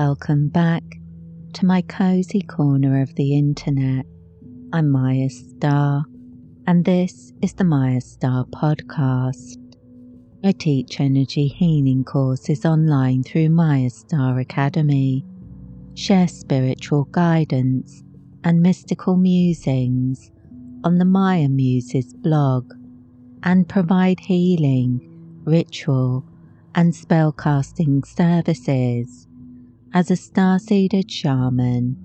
Welcome back to my cozy corner of the internet. I'm Mayastar, and this is the Mayastar Podcast. I teach energy healing courses online through Mayastar Academy, share spiritual guidance and mystical musings on the Maya Muses blog, and provide healing, ritual and spellcasting services as a starseeded shaman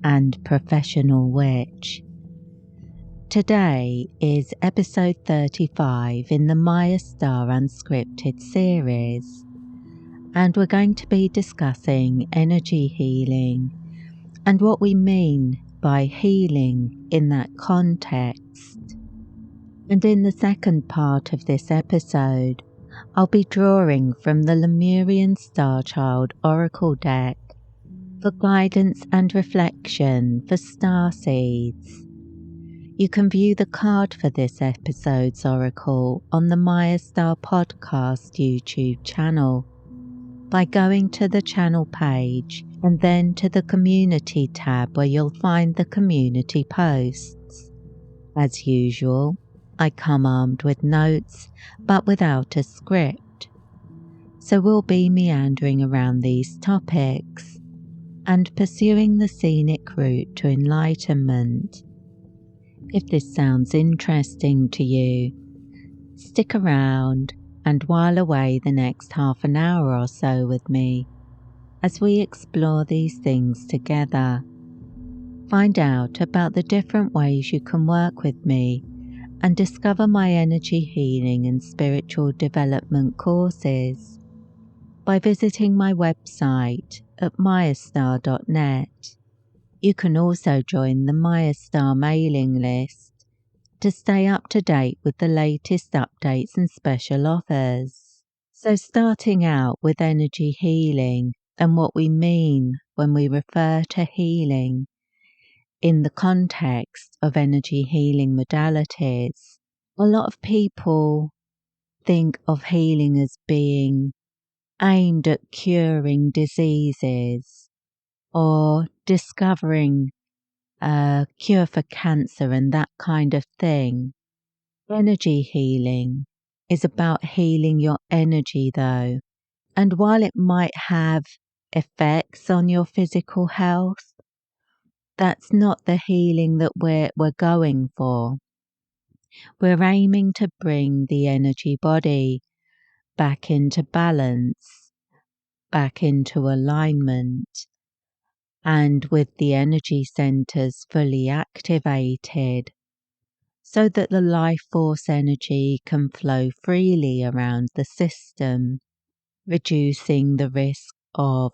and professional witch. Today is episode 35 in the Mayastar Unscripted series, and we're going to be discussing energy healing and what we mean by healing in that context. And in the second part of this episode, I'll be drawing from the Lemurian Starchild Oracle deck for guidance and reflection for starseeds. You can view the card for this episode's oracle on the Mayastar Podcast YouTube channel by going to the channel page and then to the community tab where you'll find the community posts. As usual, I come armed with notes, but without a script. So we'll be meandering around these topics and pursuing the scenic route to enlightenment. If this sounds interesting to you, stick around and while away the next half an hour or so with me as we explore these things together. Find out about the different ways you can work with me and discover my energy healing and spiritual development courses by visiting my website at mayastar.net. You can also join the Mayastar mailing list to stay up to date with the latest updates and special offers. So starting out with energy healing and what we mean when we refer to healing in the context of energy healing modalities, a lot of people think of healing as being aimed at curing diseases or discovering a cure for cancer and that kind of thing. Energy healing is about healing your energy though, and while it might have effects on your physical health, that's not the healing that we're going for. We're aiming to bring the energy body back into balance, back into alignment, and with the energy centers fully activated so that the life force energy can flow freely around the system, reducing the risk of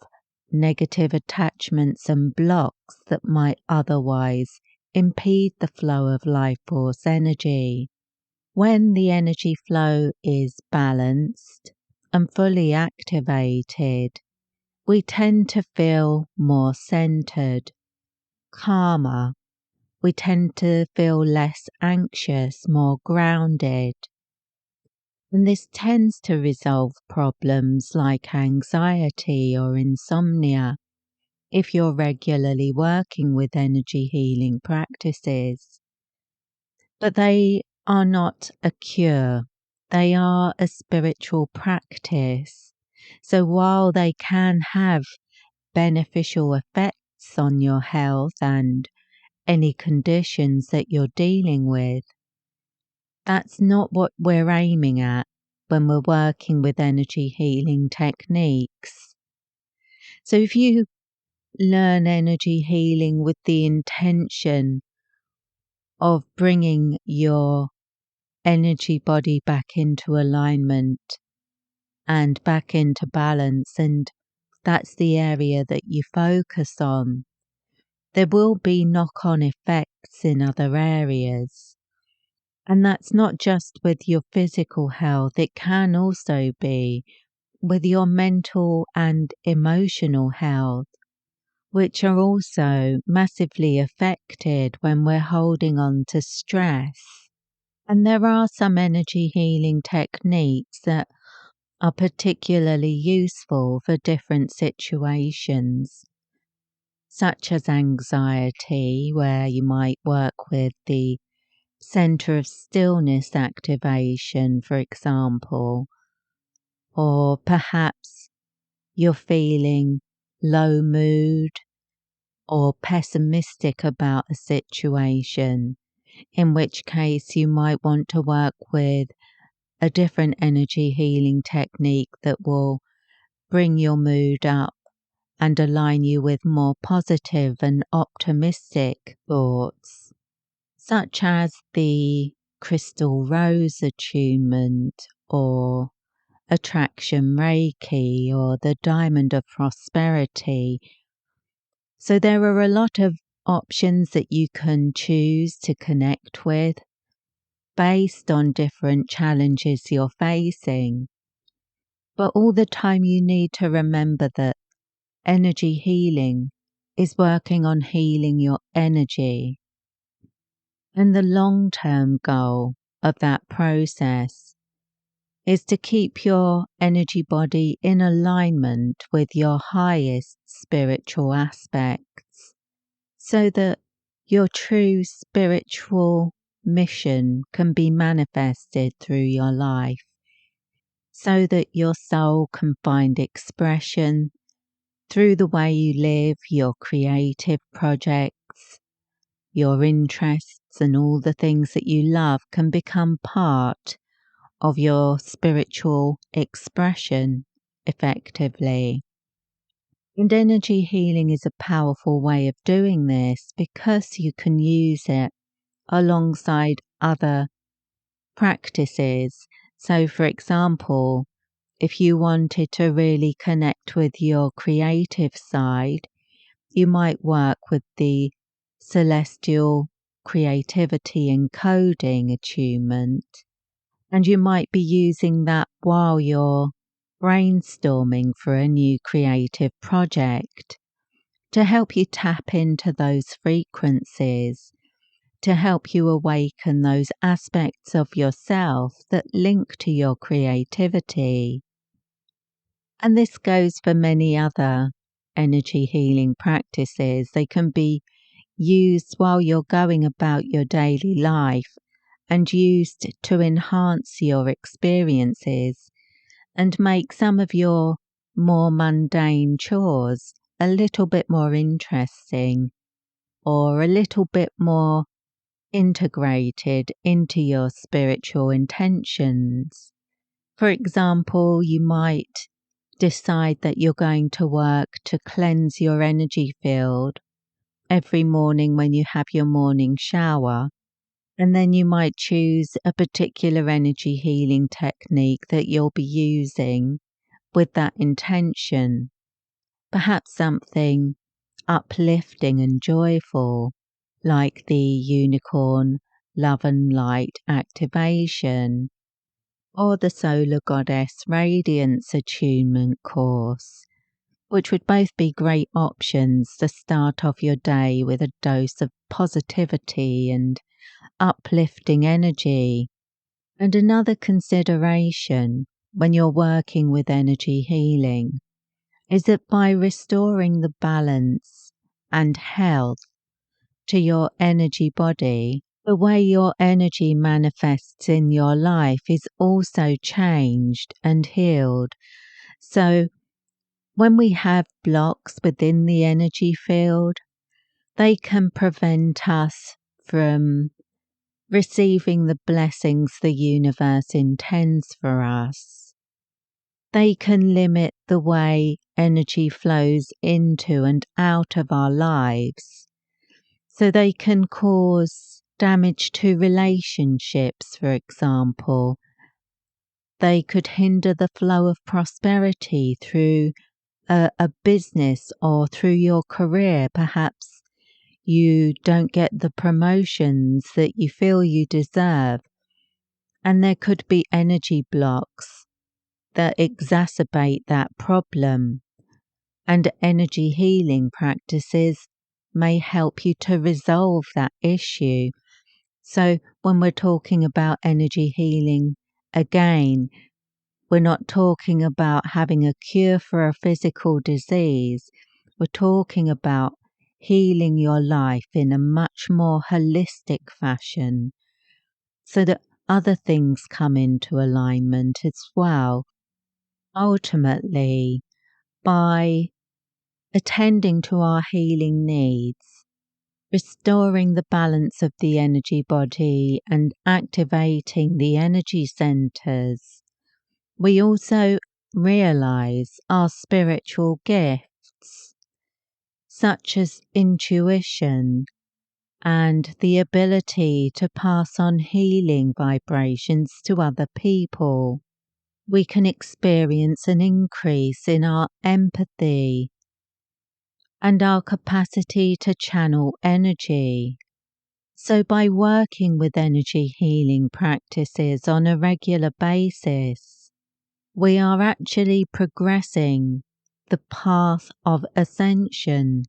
negative attachments and blocks that might otherwise impede the flow of life force energy. When the energy flow is balanced and fully activated, we tend to feel more centered, calmer. We tend to feel less anxious, more grounded. And this tends to resolve problems like anxiety or insomnia if you're regularly working with energy healing practices. But they are not a cure. They are a spiritual practice. So while they can have beneficial effects on your health and any conditions that you're dealing with, that's not what we're aiming at when we're working with energy healing techniques. So if you learn energy healing with the intention of bringing your energy body back into alignment and back into balance, and that's the area that you focus on, there will be knock-on effects in other areas. And that's not just with your physical health, it can also be with your mental and emotional health, which are also massively affected when we're holding on to stress. And there are some energy healing techniques that are particularly useful for different situations, such as anxiety, where you might work with the center of stillness activation, for example, or perhaps you're feeling low mood or pessimistic about a situation, in which case you might want to work with a different energy healing technique that will bring your mood up and align you with more positive and optimistic thoughts, such as the crystal rose attunement or attraction reiki or the diamond of prosperity. So there are a lot of options that you can choose to connect with based on different challenges you're facing. But all the time you need to remember that energy healing is working on healing your energy. And the long-term goal of that process is to keep your energy body in alignment with your highest spiritual aspects, so that your true spiritual mission can be manifested through your life, so that your soul can find expression through the way you live, your creative projects, your interests, and all the things that you love can become part of your spiritual expression effectively. And energy healing is a powerful way of doing this because you can use it alongside other practices. So, for example, if you wanted to really connect with your creative side, you might work with the celestial creativity encoding attunement, and you might be using that while you're brainstorming for a new creative project to help you tap into those frequencies, to help you awaken those aspects of yourself that link to your creativity. And this goes for many other energy healing practices. They can be used while you're going about your daily life and used to enhance your experiences and make some of your more mundane chores a little bit more interesting or a little bit more integrated into your spiritual intentions. For example, you might decide that you're going to work to cleanse your energy field every morning when you have your morning shower. And then you might choose a particular energy healing technique that you'll be using with that intention. Perhaps something uplifting and joyful, like the unicorn love and light activation, or the solar goddess radiance attunement course, which would both be great options to start off your day with a dose of positivity and uplifting energy. And another consideration when you're working with energy healing is that by restoring the balance and health to your energy body, the way your energy manifests in your life is also changed and healed. So when we have blocks within the energy field, they can prevent us from receiving the blessings the universe intends for us. They can limit the way energy flows into and out of our lives. So they can cause damage to relationships, for example. They could hinder the flow of prosperity through a business or through your career. Perhaps you don't get the promotions that you feel you deserve. And there could be energy blocks that exacerbate that problem. And energy healing practices may help you to resolve that issue. So when we're talking about energy healing, again, We're not talking about having a cure for a physical disease. We're talking about healing your life in a much more holistic fashion so that other things come into alignment as well. Ultimately, by attending to our healing needs, restoring the balance of the energy body and activating the energy centers, we also realize our spiritual gifts, such as intuition and the ability to pass on healing vibrations to other people. We can experience an increase in our empathy and our capacity to channel energy. So by working with energy healing practices on a regular basis, we are actually progressing the path of ascension.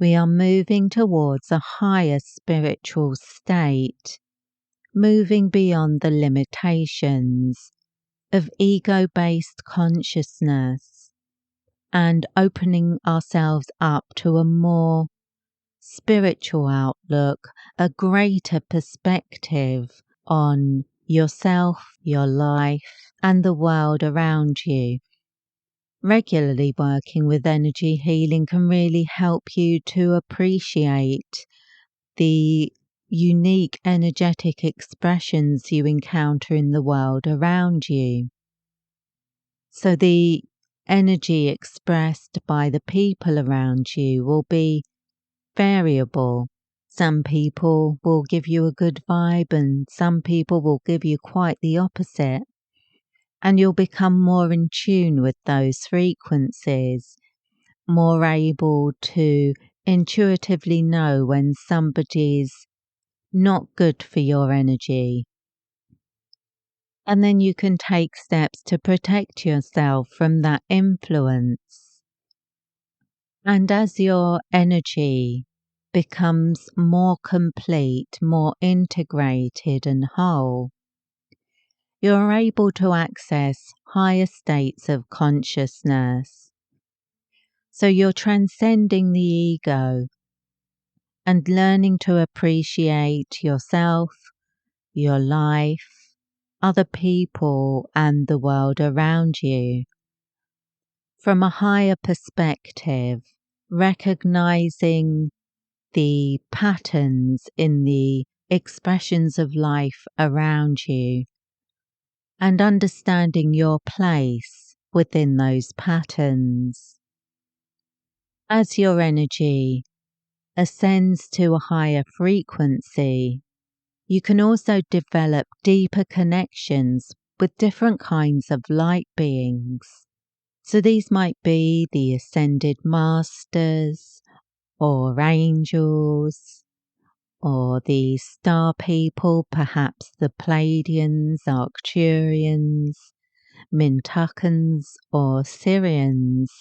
We are moving towards a higher spiritual state, moving beyond the limitations of ego-based consciousness and opening ourselves up to a more spiritual outlook, a greater perspective on yourself, your life, and the world around you. Regularly working with energy healing can really help you to appreciate the unique energetic expressions you encounter in the world around you. So the energy expressed by the people around you will be variable. Some people will give you a good vibe and some people will give you quite the opposite. And you'll become more in tune with those frequencies, more able to intuitively know when somebody's not good for your energy. And then you can take steps to protect yourself from that influence. And as your energy becomes more complete, more integrated and whole, you're able to access higher states of consciousness. So you're transcending the ego and learning to appreciate yourself, your life, other people, and the world around you from a higher perspective, recognizing the patterns in the expressions of life around you and understanding your place within those patterns. As your energy ascends to a higher frequency, you can also develop deeper connections with different kinds of light beings. So these might be the ascended masters or angels or the star people, perhaps the Pleiadians, Arcturians, Mintakans or Syrians,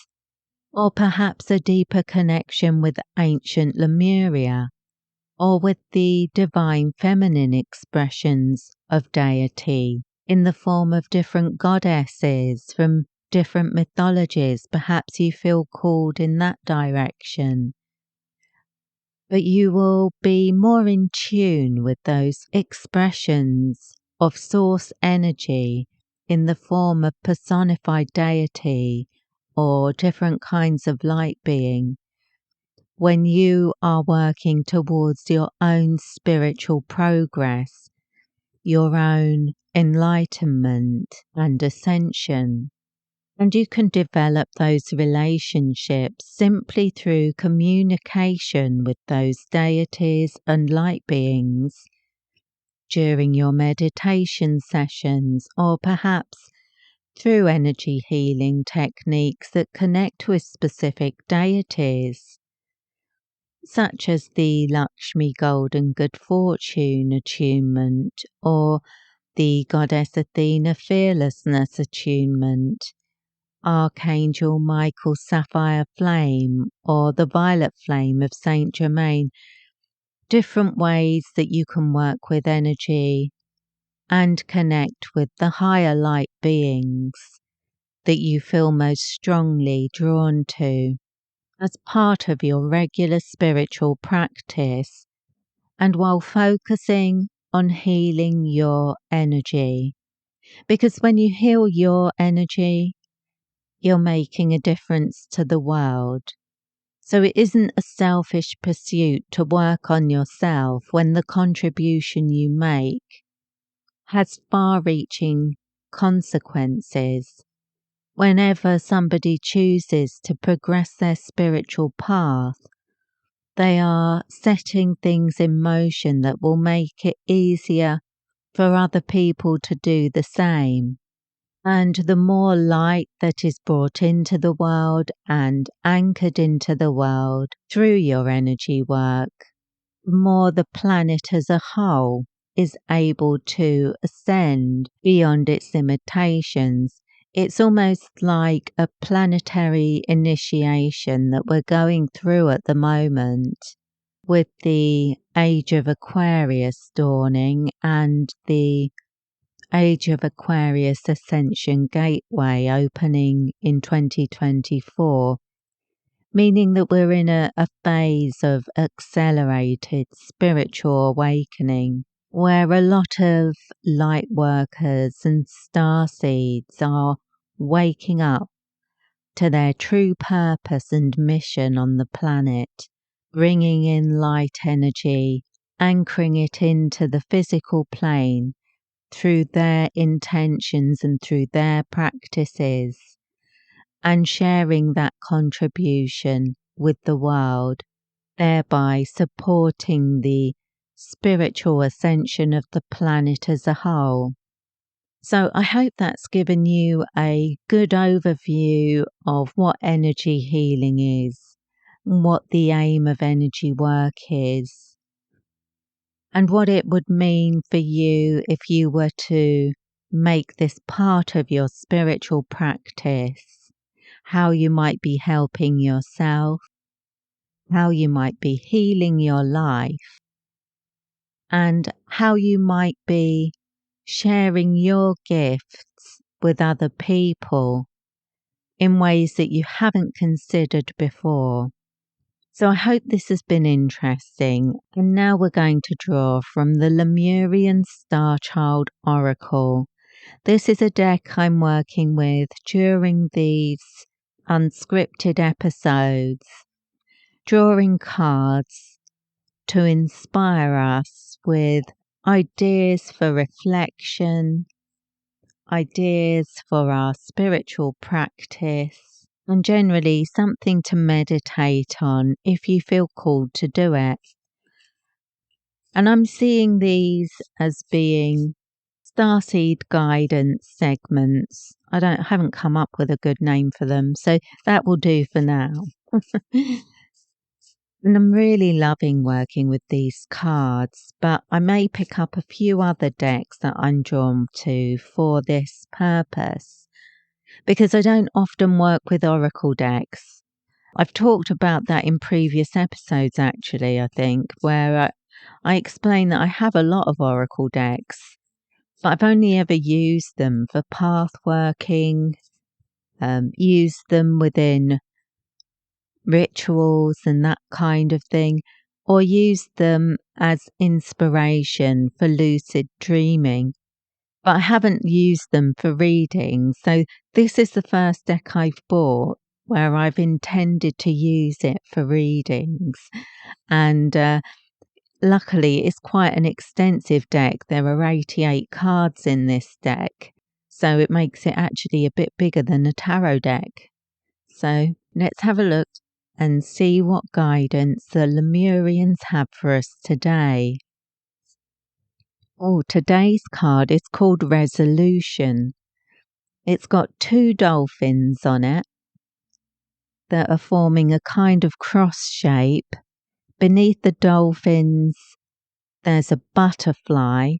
or perhaps a deeper connection with ancient Lemuria, or with the divine feminine expressions of deity in the form of different goddesses from different mythologies. Perhaps you feel called in that direction. But you will be more in tune with those expressions of source energy in the form of personified deity or different kinds of light being when you are working towards your own spiritual progress, your own enlightenment and ascension. And you can develop those relationships simply through communication with those deities and light beings during your meditation sessions, or perhaps through energy healing techniques that connect with specific deities, such as the Lakshmi Golden Good Fortune attunement or the Goddess Athena Fearlessness attunement, Archangel Michael Sapphire Flame or the Violet Flame of Saint Germain. Different ways that you can work with energy and connect with the higher light beings that you feel most strongly drawn to as part of your regular spiritual practice, and while focusing on healing your energy. Because when you heal your energy, you're making a difference to the world. So it isn't a selfish pursuit to work on yourself when the contribution you make has far-reaching consequences. Whenever somebody chooses to progress their spiritual path, they are setting things in motion that will make it easier for other people to do the same. And the more light that is brought into the world and anchored into the world through your energy work, the more the planet as a whole is able to ascend beyond its limitations. It's almost like a planetary initiation that we're going through at the moment, with the Age of Aquarius dawning and the Age of Aquarius Ascension Gateway opening in 2024, meaning that we're in a phase of accelerated spiritual awakening, where a lot of light workers and starseeds are waking up to their true purpose and mission on the planet, bringing in light energy, anchoring it into the physical plane through their intentions and through their practices, and sharing that contribution with the world, thereby supporting the spiritual ascension of the planet as a whole. So I hope that's given you a good overview of what energy healing is, what the aim of energy work is, and what it would mean for you if you were to make this part of your spiritual practice, how you might be helping yourself, how you might be healing your life, and how you might be sharing your gifts with other people in ways that you haven't considered before. So I hope this has been interesting, and now we're going to draw from the Lemurian Star Child Oracle. This is a deck I'm working with during these unscripted episodes, drawing cards to inspire us with ideas for reflection, ideas for our spiritual practice, and generally something to meditate on if you feel called to do it. And I'm seeing these as being starseed guidance segments. I haven't come up with a good name for them, so that will do for now. And I'm really loving working with these cards, but I may pick up a few other decks that I'm drawn to for this purpose, because I don't often work with oracle decks. I've talked about that in previous episodes, actually, I think, where I explain that I have a lot of oracle decks, but I've only ever used them for path working, used them within rituals and that kind of thing, or used them as inspiration for lucid dreaming. But I haven't used them for reading, so this is the first deck I've bought where I've intended to use it for readings. And luckily, it's quite an extensive deck. There are 88 cards in this deck, so it makes it actually a bit bigger than a tarot deck. So let's have a look and see what guidance the Lemurians have for us today. Oh, today's card is called Resolution. It's got two dolphins on it that are forming a kind of cross shape. Beneath the dolphins, there's a butterfly.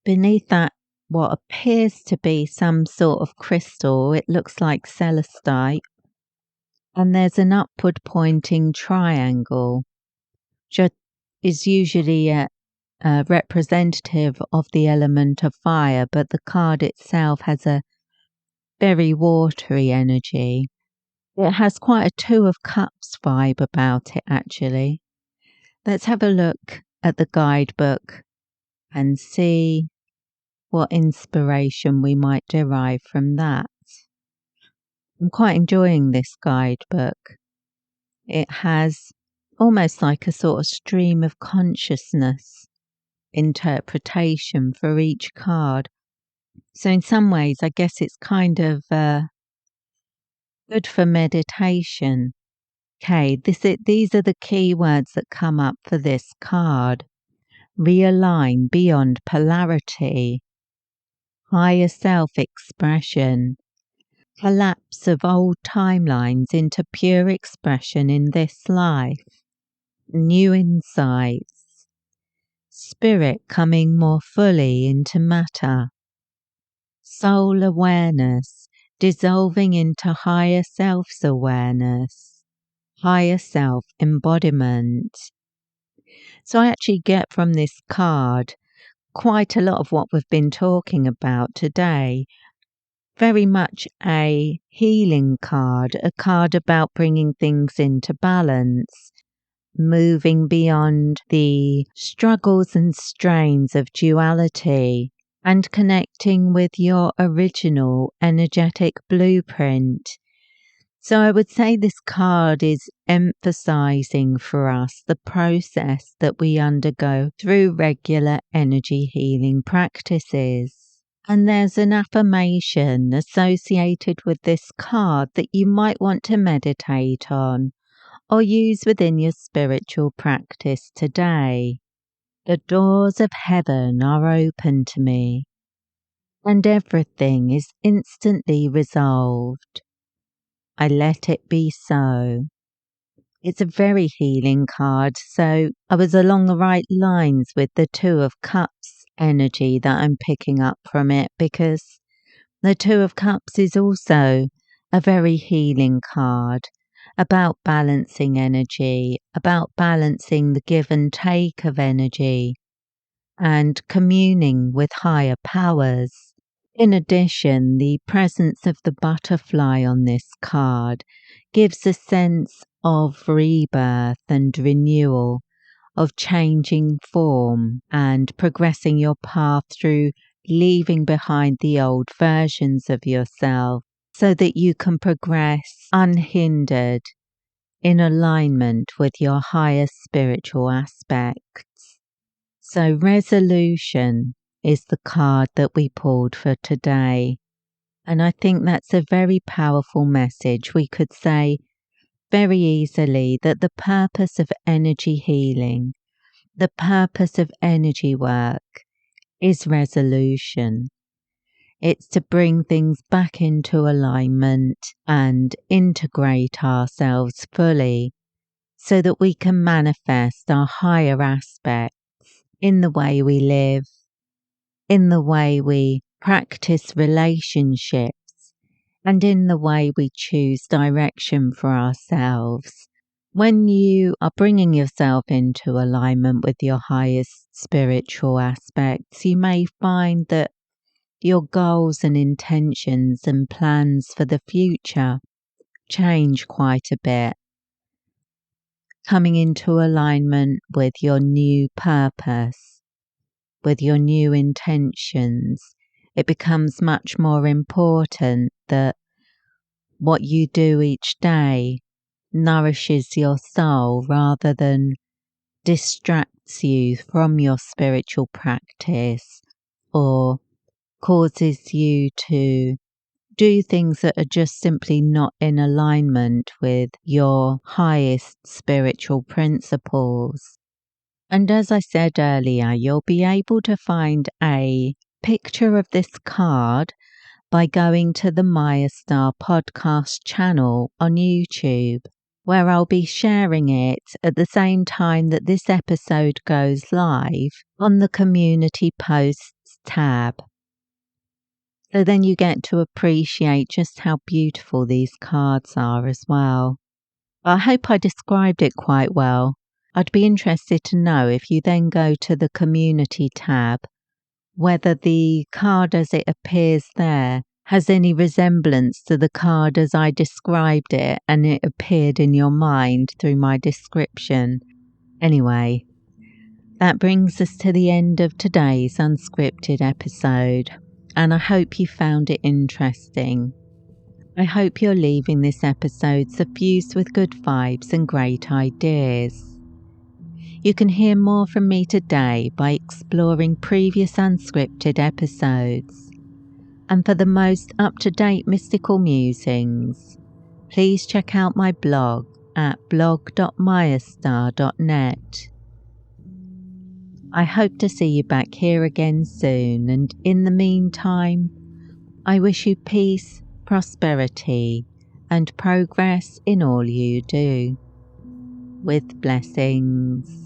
Beneath that, what appears to be some sort of crystal. It looks like celestite. And there's an upward pointing triangle, which is usually a representative of the element of fire, but the card itself has a very watery energy. It has quite a Two of Cups vibe about it, actually. Let's have a look at the guidebook and see what inspiration we might derive from that. I'm quite enjoying this guidebook. It has almost like a sort of stream of consciousness interpretation for each card. So in some ways, I guess it's kind of good for meditation. Okay, these are the key words that come up for this card. Realign beyond polarity. Higher self-expression. Collapse of old timelines into pure expression in this life. New insights. Spirit coming more fully into matter. Soul awareness dissolving into higher self-awareness. Higher self-embodiment. So I actually get from this card quite a lot of what we've been talking about today. Very much a healing card, a card about bringing things into balance, moving beyond the struggles and strains of duality and connecting with your original energetic blueprint. So I would say this card is emphasizing for us the process that we undergo through regular energy healing practices. And there's an affirmation associated with this card that you might want to meditate on or use within your spiritual practice today. The doors of heaven are open to me, and everything is instantly resolved. I let it be so. It's a very healing card, so I was along the right lines with the Two of Cups energy that I'm picking up from it, because the Two of Cups is also a very healing card, about balancing energy, about balancing the give and take of energy, and communing with higher powers. In addition, the presence of the butterfly on this card gives a sense of rebirth and renewal, of changing form and progressing your path through leaving behind the old versions of yourself so that you can progress unhindered in alignment with your higher spiritual aspects. So resolution is the card that we pulled for today. And I think that's a very powerful message. We could say very easily that the purpose of energy healing, the purpose of energy work is resolution. It's to bring things back into alignment and integrate ourselves fully so that we can manifest our higher aspects in the way we live, in the way we practice relationships, and in the way we choose direction for ourselves. When you are bringing yourself into alignment with your highest spiritual aspects, you may find that your goals and intentions and plans for the future change quite a bit. Coming into alignment with your new purpose, with your new intentions, it becomes much more important that what you do each day nourishes your soul rather than distracts you from your spiritual practice or causes you to do things that are just simply not in alignment with your highest spiritual principles. And as I said earlier, you'll be able to find a picture of this card by going to the Mayastar Podcast channel on YouTube, where I'll be sharing it at the same time that this episode goes live on the Community Posts tab. So then you get to appreciate just how beautiful these cards are as well. I hope I described it quite well. I'd be interested to know if you then go to the community tab, whether the card as it appears there has any resemblance to the card as I described it and it appeared in your mind through my description. Anyway, that brings us to the end of today's unscripted episode, and I hope you found it interesting. I hope you're leaving this episode suffused with good vibes and great ideas. You can hear more from me today by exploring previous unscripted episodes. And for the most up-to-date mystical musings, please check out my blog at blog.mayastar.net. I hope to see you back here again soon, and in the meantime, I wish you peace, prosperity, and progress in all you do. With blessings.